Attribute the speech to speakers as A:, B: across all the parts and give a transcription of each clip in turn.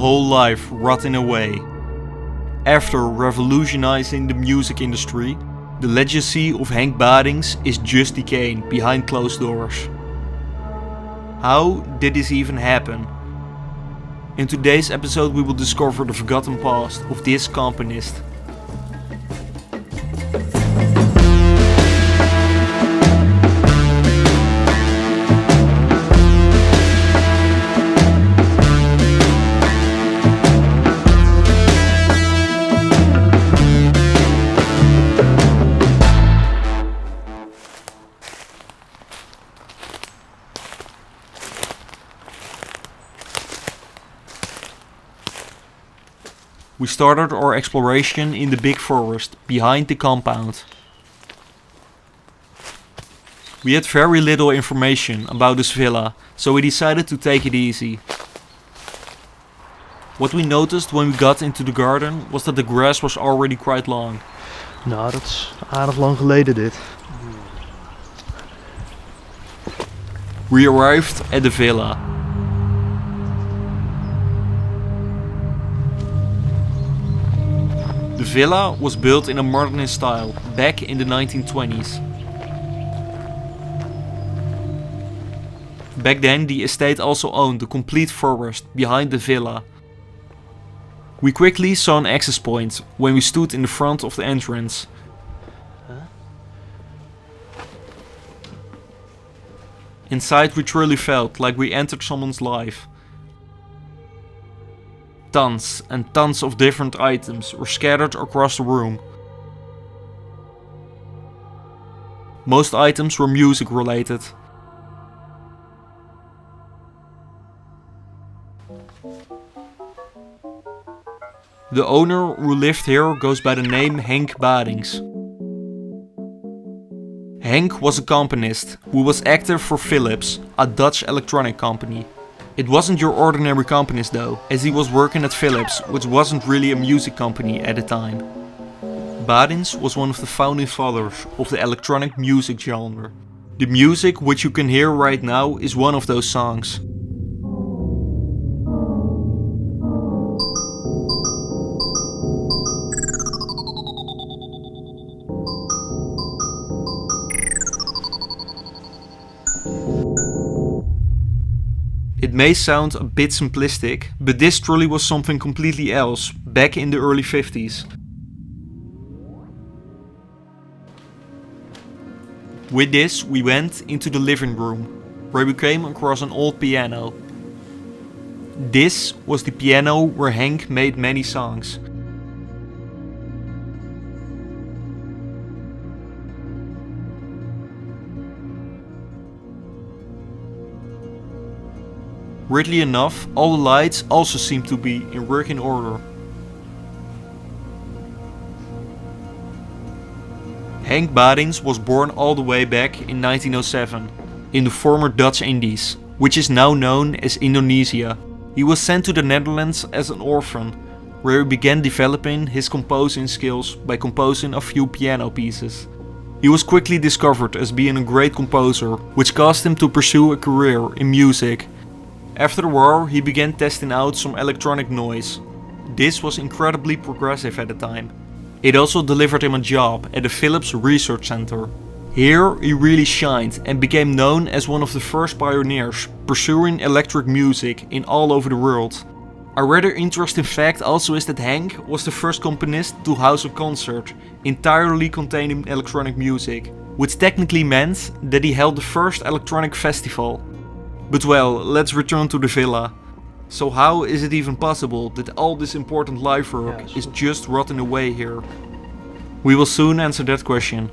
A: whole life rotting away. After revolutionizing the music industry, the legacy of Henk Badings is just decaying behind closed doors. How did this even happen? In today's episode we will discover the forgotten past of this componist. We started our exploration in the big forest behind the compound. We had very little information about this villa, so we decided to take it easy. What we noticed when we got into the garden was that the grass was already quite long.
B: Nou, dat is aardig lang geleden dit.
A: We arrived at the villa. The villa was built in a modernist style back in the 1920s. Back then the estate also owned the complete forest behind the villa. We quickly saw an access point when we stood in the front of the entrance. Inside we truly felt like we entered someone's life. Tons and tons of different items were scattered across the room. Most items were music related. The owner who lived here goes by the name Henk Badings. Henk was a componist who was active for Philips, a Dutch electronic company. It wasn't your ordinary componist though, as he was working at Philips, which wasn't really a music company at the time. Badings was one of the founding fathers of the electronic music genre. The music which you can hear right now is one of those songs. It may sound a bit simplistic, but this truly was something completely else back in the early 50s. With this we went into the living room, where we came across an old piano. This was the piano where Henk made many songs. Weirdly enough, all the lights also seem to be in working order. Henk Badings was born all the way back in 1907 in the former Dutch Indies, which is now known as Indonesia. He was sent to the Netherlands as an orphan, where he began developing his composing skills by composing a few piano pieces. He was quickly discovered as being a great composer, which caused him to pursue a career in music. After the war, he began testing out some electronic noise. This was incredibly progressive at the time. It also delivered him a job at the Philips Research Center. Here he really shined and became known as one of the first pioneers pursuing electric music in all over the world. A rather interesting fact also is that Henk was the first componist to house a concert entirely containing electronic music, which technically meant that he held the first electronic festival. But well, let's return to the villa. So how is it even possible that all this important life work is just rotting away here? We will soon answer that question.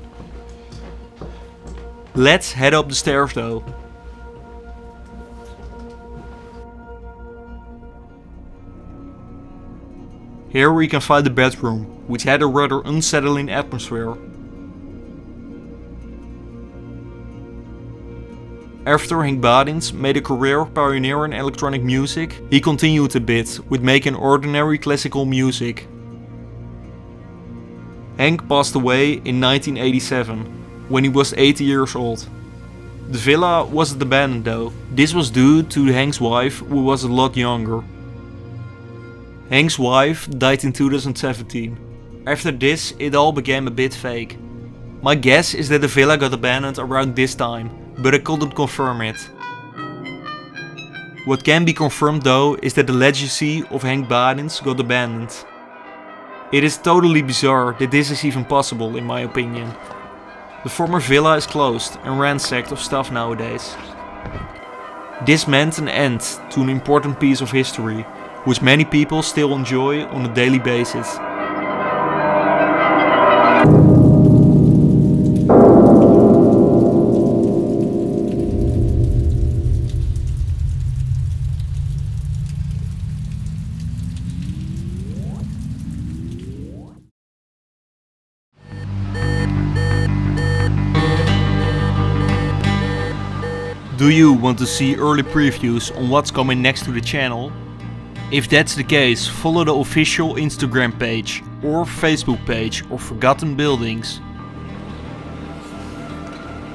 A: Let's head up the stairs though. Here we can find the bedroom, which had a rather unsettling atmosphere. After Henk Badings made a career pioneering electronic music, he continued a bit with making ordinary classical music. Henk passed away in 1987, when he was 80 years old. The villa wasn't abandoned though. This was due to Henk's wife, who was a lot younger. Henk's wife died in 2017. After this, it all became a bit fake. My guess is that the villa got abandoned around this time, but I couldn't confirm it. What can be confirmed though is that the legacy of Henk Badings got abandoned. It is totally bizarre that this is even possible, in my opinion. The former villa is closed and ransacked of stuff nowadays. This meant an end to an important piece of history, which many people still enjoy on a daily basis. Do you want to see early previews on what's coming next to the channel? If that's the case, follow the official Instagram page or Facebook page of Forgotten Buildings.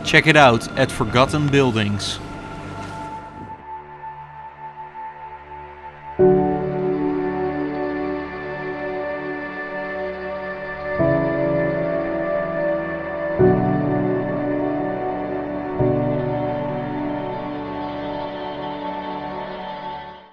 A: Check it out at Forgotten Buildings.